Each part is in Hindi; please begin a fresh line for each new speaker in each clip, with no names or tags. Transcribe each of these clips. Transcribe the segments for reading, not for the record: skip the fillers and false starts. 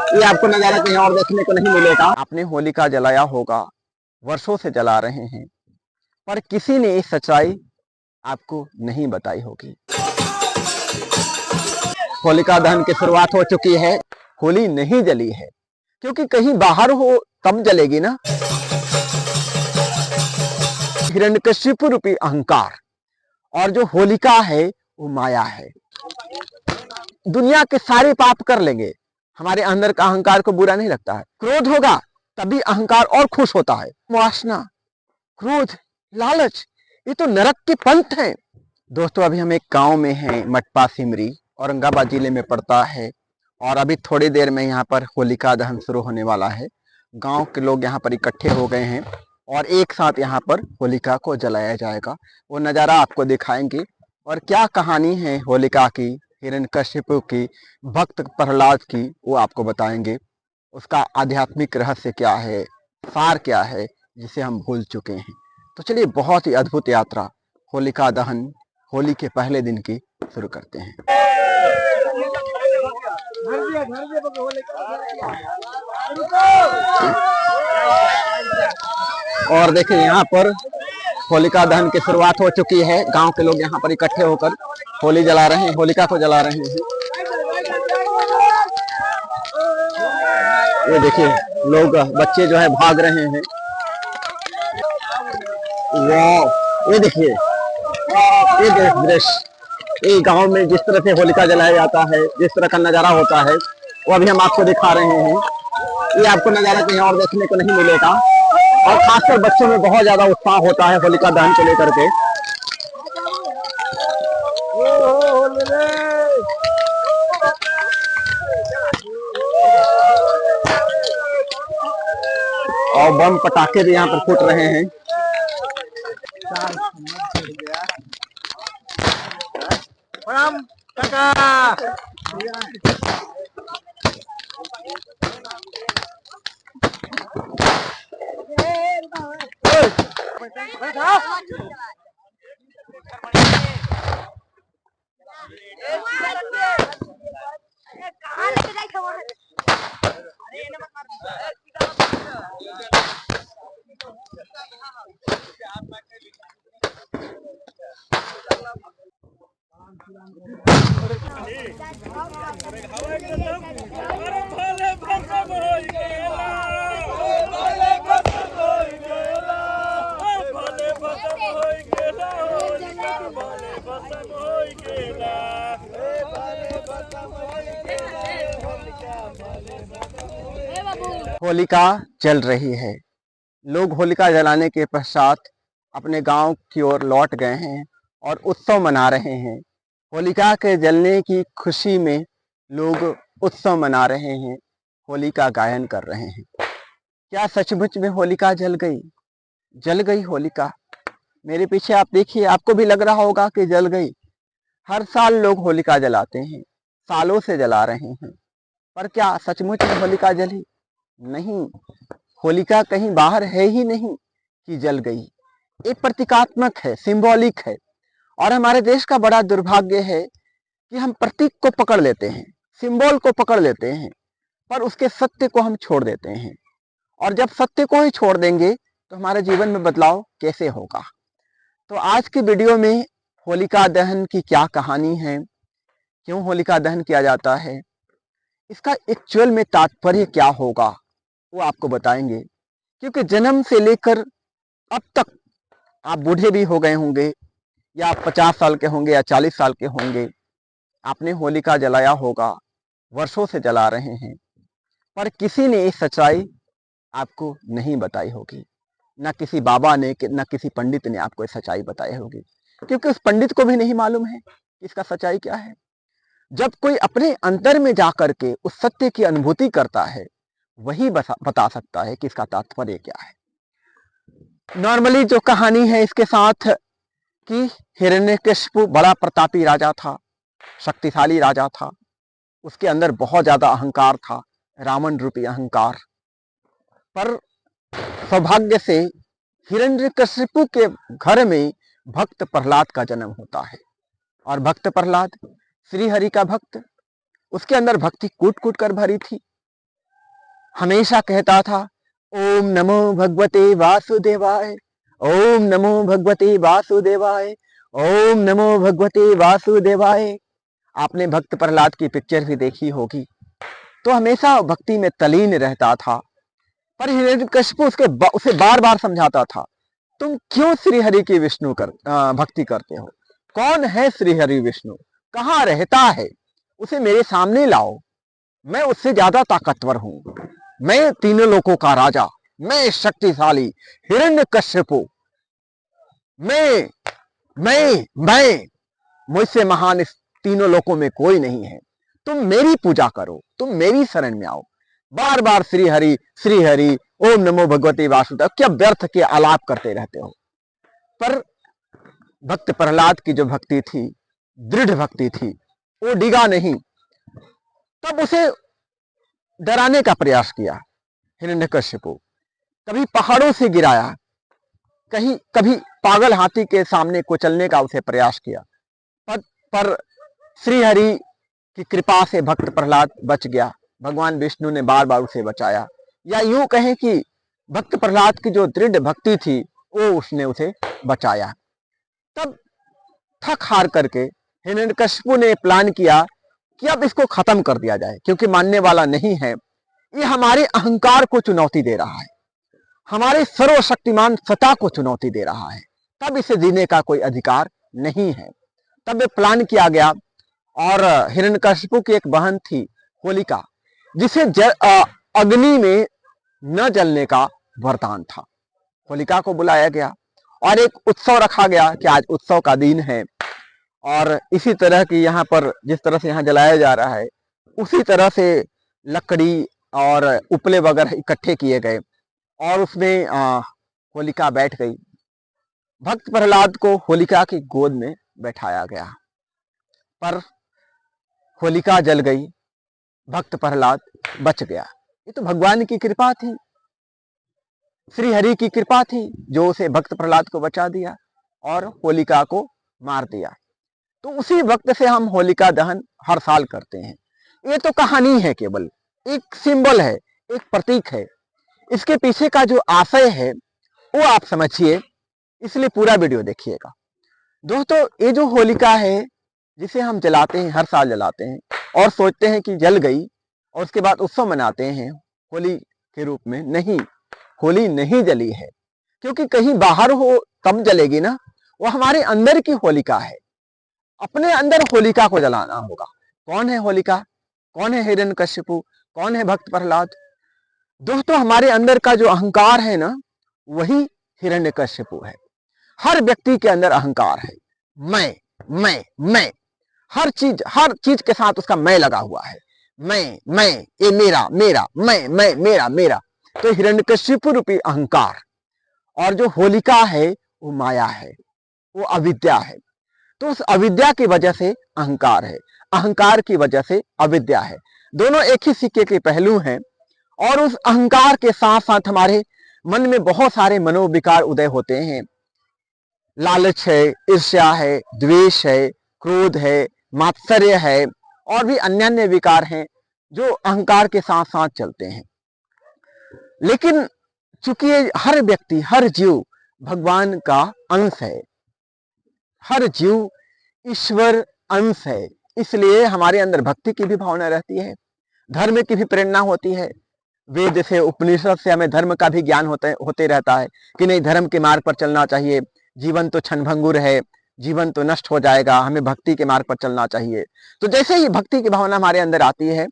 ये आपको नजारा कहीं और देखने को नहीं मिलेगा। आपने होलिका जलाया होगा, वर्षों से जला रहे हैं, पर किसी ने इस सच्चाई आपको नहीं बताई होगी। होलिका दहन की शुरुआत हो चुकी है। होली नहीं जली है, क्योंकि कहीं बाहर हो तब जलेगी ना। हिरण्यकशिपु रूपी अहंकार और जो होलिका है वो माया है। दुनिया के सारे पाप कर लेंगे, हमारे अंदर का अहंकार को बुरा नहीं लगता है। क्रोध होगा तभी अहंकार और खुश होता है। वासना, क्रोध, लालच, ये तो नरक के पंथ हैं। दोस्तों, अभी हम एक गांव में हैं, मटपा सिमरी, औरंगाबाद जिले में पड़ता है। और अभी थोड़ी देर में यहाँ पर होलिका दहन शुरू होने वाला है। गांव के लोग यहाँ पर इकट्ठे हो गए हैं और एक साथ यहाँ पर होलिका को जलाया जाएगा। वो नज़ारा आपको दिखाएंगे और क्या कहानी है होलिका की, हिरण्यकशिपु की, भक्त प्रहलाद की, वो आपको बताएंगे। उसका आध्यात्मिक रहस्य क्या है, सार क्या है, जिसे हम भूल चुके हैं। तो चलिए, बहुत ही अद्भुत यात्रा होलिका दहन, होली के पहले दिन की शुरू करते हैं। और देखिए, यहाँ पर होलिका दहन की शुरुआत हो चुकी है। गांव के लोग यहाँ पर इकट्ठे होकर होली जला रहे हैं, होलिका को जला रहे हैं। ये देखिए, लोग, बच्चे जो है भाग रहे हैं। वाह, ये देखिए, ये दृश्य, ये गांव में जिस तरह से होलिका जलाया जाता है, जिस तरह का नजारा होता है, वो अभी हम आपको दिखा रहे हैं। ये आपको नजारा कहीं और देखने को नहीं मिलेगा। और खासकर बच्चों में बहुत ज्यादा उत्साह होता है होलिका दहन को लेकर के। और बम पटाखे भी यहाँ पर फूट रहे हैं। होलिका जल रही है। लोग होलिका जलाने के पश्चात अपने गांव की ओर लौट गए हैं और उत्सव मना रहे हैं। होलिका के जलने की खुशी में लोग उत्सव मना रहे हैं, होली का गायन कर रहे हैं। क्या सचमुच में होलिका जल गई? जल गई होलिका। मेरे पीछे आप देखिए, आपको भी लग रहा होगा कि जल गई। हर साल लोग होलिका जलाते हैं, सालों से जला रहे हैं, पर क्या सचमुच में होलिका जली? नहीं, होलिका कहीं बाहर है ही नहीं कि जल गई। एक प्रतीकात्मक है, सिंबॉलिक है। और हमारे देश का बड़ा दुर्भाग्य है कि हम प्रतीक को पकड़ लेते हैं, सिंबल को पकड़ लेते हैं, पर उसके सत्य को हम छोड़ देते हैं। और जब सत्य को ही छोड़ देंगे तो हमारे जीवन में बदलाव कैसे होगा? तो आज की वीडियो में होलिका दहन की क्या कहानी है, क्यों होलिका दहन किया जाता है, इसका एक्चुअल में तात्पर्य क्या होगा, वो आपको बताएंगे। क्योंकि जन्म से लेकर अब तक आप बूढ़े भी हो गए होंगे, या आप 50 साल के होंगे या 40 साल के होंगे, आपने होलिका जलाया होगा, वर्षों से जला रहे हैं, पर किसी ने ये सच्चाई आपको नहीं बताई होगी। ना किसी बाबा ने, ना किसी पंडित ने आपको ये सच्चाई बताई होगी, क्योंकि उस पंडित को भी नहीं मालूम है कि इसका सच्चाई क्या है। जब कोई अपने अंतर में जाकर के उस सत्य की अनुभूति करता है, वही बता सकता है कि इसका तात्पर्य क्या है। नॉर्मली जो कहानी है इसके साथ कि हिरण्यकशिपु बड़ा प्रतापी राजा था, शक्तिशाली राजा था, उसके अंदर बहुत ज्यादा अहंकार था, रावण रूपी अहंकार। पर सौभाग्य से हिरण्यकशिपु के घर में भक्त प्रहलाद का जन्म होता है। और भक्त प्रहलाद श्री हरि का भक्त, उसके अंदर भक्ति कूट कूट कर भरी थी। हमेशा कहता था, ओम नमो भगवते वासुदेवाय, ओम नमो भगवते वासुदेवाय, ओम नमो भगवते वासुदेवाय। आपने भक्त प्रहलाद की पिक्चर भी देखी होगी। तो हमेशा भक्ति में तलीन रहता था। पर हिरण्यकशिपु उसे बार बार समझाता था, तुम क्यों श्री हरि की भक्ति करते हो? कौन है श्री हरि विष्णु? कहाँ रहता है? उसे मेरे सामने लाओ। मैं उससे ज्यादा ताकतवर हूं। मैं तीनों लोकों का राजा, मैं शक्तिशाली हिरण्यकशिपु, मैं मैं मुझसे महान इस तीनों लोकों में कोई नहीं है। तुम मेरी पूजा करो, तुम मेरी शरण में आओ। बार बार श्री हरि ओम नमो भगवते वासुदेव, क्या व्यर्थ के आलाप करते रहते हो? पर भक्त प्रहलाद की जो भक्ति थी, दृढ़ भक्ति थी, वो डिगा नहीं। तब उसे डराने का प्रयास किया हिरण्यकशिपु। कभी पहाड़ों से गिराया, कभी पागल हाथी के सामने कुचलने का उसे प्रयास किया। पर श्री हरि की कृपा से भक्त प्रहलाद बच गया। भगवान विष्णु ने बार बार उसे बचाया। या यूं कहें कि भक्त प्रहलाद की जो दृढ़ भक्ति थी, वो उसने उसे बचाया। तब थक हार करके हिरण्यकशिपु ने प्लान किया कि अब इसको खत्म कर दिया जाए, क्योंकि मानने वाला नहीं है। ये हमारे अहंकार को चुनौती दे रहा है, हमारे सर्वशक्तिमान सत्ता को चुनौती दे रहा है। तब इसे जीने का कोई अधिकार नहीं है। तब ये प्लान किया गया। और हिरण्यकशिपु की एक बहन थी होलिका, जिसे अग्नि में न जलने का वरदान था। होलिका को बुलाया गया और एक उत्सव रखा गया कि आज उत्सव का दिन है। और इसी तरह की यहाँ पर जिस तरह से यहाँ जलाया जा रहा है, उसी तरह से लकड़ी और उपले वगैरह इकट्ठे किए गए और उसमें होलिका बैठ गई। भक्त प्रहलाद को होलिका की गोद में बैठाया गया, पर होलिका जल गई, भक्त प्रहलाद बच गया। ये तो भगवान की कृपा थी, श्री हरि की कृपा थी, जो उसे भक्त प्रहलाद को बचा दिया और होलिका को मार दिया। तो उसी वक्त से हम होलिका दहन हर साल करते हैं। ये तो कहानी है, केवल एक सिंबल है, एक प्रतीक है। इसके पीछे का जो आशय है वो आप समझिए, इसलिए पूरा वीडियो देखिएगा। दोस्तों, ये जो होलिका है जिसे हम जलाते हैं, हर साल जलाते हैं और सोचते हैं कि जल गई और उसके बाद उत्सव मनाते हैं होली के रूप में, नहीं, होली नहीं जली है। क्योंकि कहीं बाहर हो तब जलेगी ना, वो हमारे अंदर की होलिका है। अपने अंदर होलिका को जलाना होगा। कौन है होलिका? कौन है हिरण्यकशिपु? कौन है भक्त प्रहलाद? दोस्तों, हमारे अंदर का जो अहंकार है ना, वही हिरण्यकशिपु है। हर व्यक्ति के अंदर अहंकार है। मैं हर चीज के साथ उसका मैं लगा हुआ है। मैं ये मेरा मेरा मेरा। तो हिरण्यकशिपु रूपी अहंकार, और जो होलिका है वो माया है, वो अविद्या है। तो उस अविद्या की वजह से अहंकार है, अहंकार की वजह से अविद्या है। दोनों एक ही सिक्के के पहलू हैं। और उस अहंकार के साथ साथ हमारे मन में बहुत सारे मनोविकार उदय होते हैं। लालच है, ईर्ष्या है, द्वेष है, क्रोध है, मात्सर्य है और भी अन्य अन्य विकार हैं जो अहंकार के साथ साथ चलते हैं। लेकिन चूंकि हर व्यक्ति, हर जीव भगवान का अंश है, हर जीव ईश्वर अंश है, इसलिए हमारे अंदर भक्ति की भी भावना रहती है, धर्म की भी प्रेरणा होती है। वेद से, उपनिषद से हमें धर्म का भी ज्ञान होते रहता है कि नहीं, धर्म के मार्ग पर चलना चाहिए, जीवन तो क्षणभंगुर है, जीवन तो नष्ट हो जाएगा, हमें भक्ति के मार्ग पर चलना चाहिए। तो जैसे ही भक्ति की भावना हमारे अंदर आती है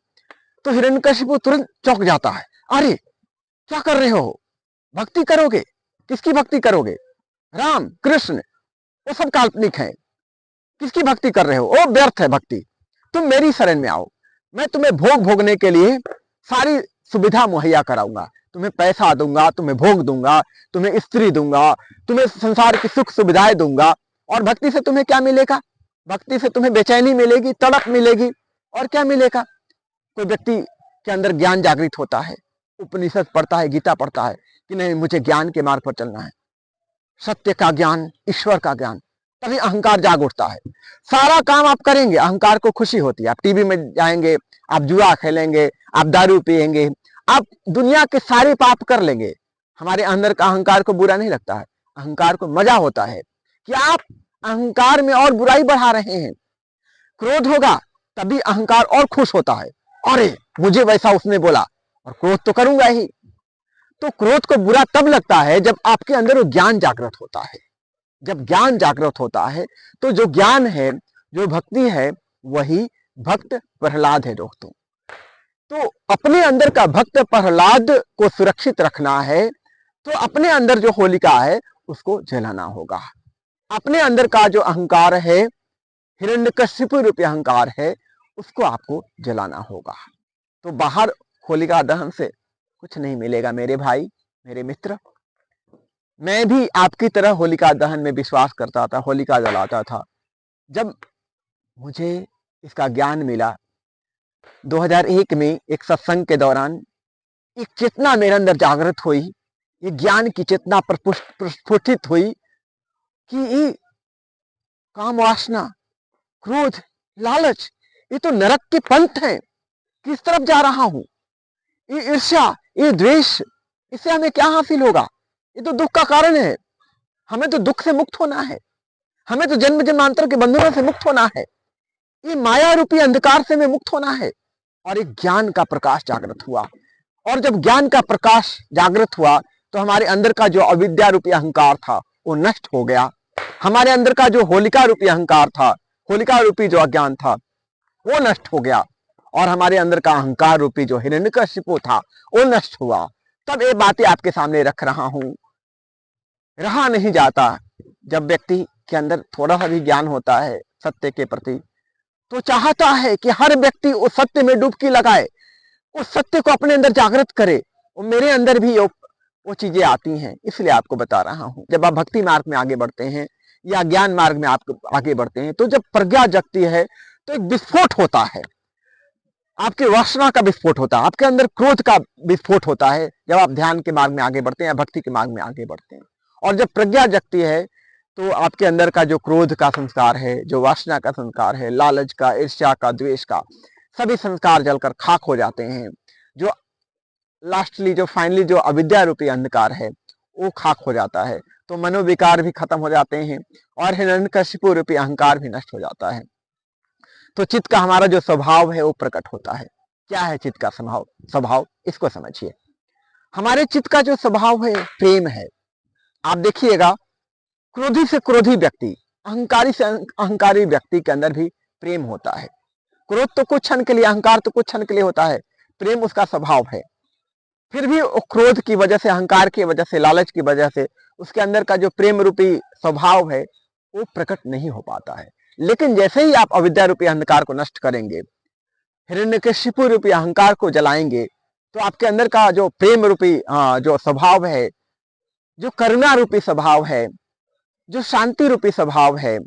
तो हिरण्यकशिपु तुरंत चौंक जाता है। अरे क्या कर रहे हो? भक्ति करोगे? किसकी भक्ति करोगे? राम कृष्ण वो सब काल्पनिक है, किसकी भक्ति कर रहे हो? वो व्यर्थ है भक्ति। तुम मेरी शरण में आओ, मैं तुम्हें भोग भोगने के लिए सारी सुविधा मुहैया कराऊंगा, तुम्हें पैसा दूंगा, तुम्हें भोग दूंगा, तुम्हें स्त्री दूंगा, तुम्हें संसार की सुख सुविधाएं दूंगा। और भक्ति से तुम्हें क्या मिलेगा? भक्ति से तुम्हें बेचैनी मिलेगी, तड़प मिलेगी, और क्या मिलेगा? कोई व्यक्ति के अंदर ज्ञान जागृत होता है, उपनिषद पढ़ता है, गीता पढ़ता है कि नहीं, मुझे ज्ञान के मार्ग पर चलना है, सत्य का ज्ञान, ईश्वर का ज्ञान, तभी अहंकार जाग उठता है। सारा काम आप करेंगे, अहंकार को खुशी होती है। आप टीवी में जाएंगे, आप जुआ खेलेंगे, आप दारू पिएंगे, आप दुनिया के सारे पाप कर लेंगे, हमारे अंदर का अहंकार को बुरा नहीं लगता है, अहंकार को मजा होता है कि आप अहंकार में और बुराई बढ़ा रहे हैं। क्रोध होगा तभी अहंकार और खुश होता है, अरे मुझे वैसा उसने बोला, और क्रोध तो करूंगा ही। तो क्रोध को बुरा तब लगता है जब आपके अंदर वो ज्ञान जागृत होता है। जब ज्ञान जागृत होता है तो जो ज्ञान है, जो भक्ति है, वही भक्त प्रहलाद है दोस्तों। तो अपने अंदर का भक्त प्रहलाद को सुरक्षित रखना है तो अपने अंदर जो होलिका है उसको जलाना होगा। अपने अंदर का जो अहंकार है, हिरण्यकशिपु रूपी अहंकार है, उसको आपको जलाना होगा। तो बाहर होलिका दहन से कुछ नहीं मिलेगा मेरे भाई, मेरे मित्र। मैं भी आपकी तरह होलिका दहन में विश्वास करता था, होलिका जलाता था। जब मुझे इसका ज्ञान मिला 2001 में एक सत्संग के दौरान, एक चेतना मेरे अंदर जागृत हुई, ये ज्ञान की चेतना प्रस्फुटित हुई कि ये काम वासना, क्रोध, लालच, ये तो नरक के पंथ हैं। किस तरफ जा रहा हूं? ये ईर्ष्या, ये द्वेष, इससे हमें क्या हासिल होगा? ये तो दुख का कारण है। हमें तो दुख से मुक्त होना है, हमें तो जन्म जन्मांतर के बंधनों से मुक्त होना है, ये माया रूपी अंधकार से हमें मुक्त होना है। और एक ज्ञान का प्रकाश जागृत हुआ, और जब ज्ञान का प्रकाश जागृत हुआ तो हमारे अंदर का जो अविद्या रूपी अहंकार था वो नष्ट हो गया। हमारे अंदर का जो होलिका रूपी अहंकार था, होलिका रूपी जो अज्ञान था, वो नष्ट हो गया, और हमारे अंदर का अहंकार रूपी जो हिरण्यकशिपु था वो नष्ट हुआ। तब ये बातें आपके सामने रख रहा हूं। रहा नहीं जाता जब व्यक्ति के अंदर थोड़ा सा भी ज्ञान होता है सत्य के प्रति, तो चाहता है कि हर व्यक्ति उस सत्य में डुबकी लगाए, उस सत्य को अपने अंदर जागृत करे। और मेरे अंदर भी वो चीजें आती हैं, इसलिए आपको बता रहा हूं। जब आप भक्ति मार्ग में आगे बढ़ते हैं या ज्ञान मार्ग में आप आगे बढ़ते हैं, तो जब प्रज्ञा जगती है तो एक विस्फोट होता है, आपके वासना का विस्फोट होता है, आपके अंदर क्रोध का विस्फोट होता है जब आप ध्यान के मार्ग में आगे बढ़ते हैं या भक्ति के मार्ग में आगे बढ़ते हैं। और जब प्रज्ञा जगती है तो आपके अंदर का जो क्रोध का संस्कार है, जो वासना का संस्कार है, लालच का, ईर्ष्या का, द्वेष का, सभी संस्कार जलकर खाक हो जाते हैं। जो लास्टली, जो फाइनली जो अविद्या रूपी अंधकार है वो खाक हो जाता है। तो मनोविकार भी खत्म हो जाते हैं और हिरण्यकशिपु रूपी अहंकार भी नष्ट हो जाता है। तो चित्त का हमारा जो स्वभाव है वो प्रकट होता है। क्या है चित्त का स्वभाव? इसको समझिए। हमारे चित्त का जो स्वभाव है प्रेम है। आप देखिएगा, क्रोधी से क्रोधी व्यक्ति, अहंकारी से अहंकारी व्यक्ति के अंदर भी प्रेम होता है। क्रोध तो कुछ क्षण के लिए, अहंकार तो कुछ क्षण के लिए होता है, प्रेम उसका स्वभाव है। फिर भी क्रोध की वजह से, अहंकार की वजह से, लालच की वजह से उसके अंदर का जो प्रेम रूपी स्वभाव है वो प्रकट नहीं हो पाता है। लेकिन जैसे ही आप अविद्या रूपी अहंकार को नष्ट करेंगे, हिरण्यकशिपु रूपी अहंकार को जलाएंगे, तो आपके अंदर का जो प्रेम रूपी जो स्वभाव है, जो करुणा रूपी स्वभाव है, जो शांति रूपी स्वभाव है,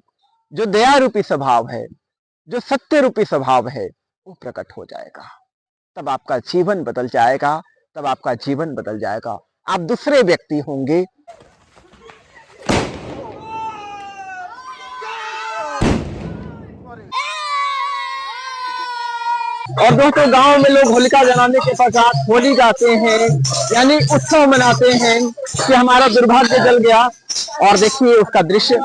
जो दया रूपी स्वभाव है, जो सत्य रूपी स्वभाव है, वो प्रकट हो जाएगा। तब आपका जीवन बदल जाएगा, तब आपका जीवन बदल जाएगा। आप दूसरे व्यक्ति होंगे। और दोस्तों, गांव में लोग होलिका जलाने के पश्चात होली गाते हैं, यानी उत्सव मनाते हैं कि हमारा दुर्भाग्य जल गया। और देखिए उसका दृश्य।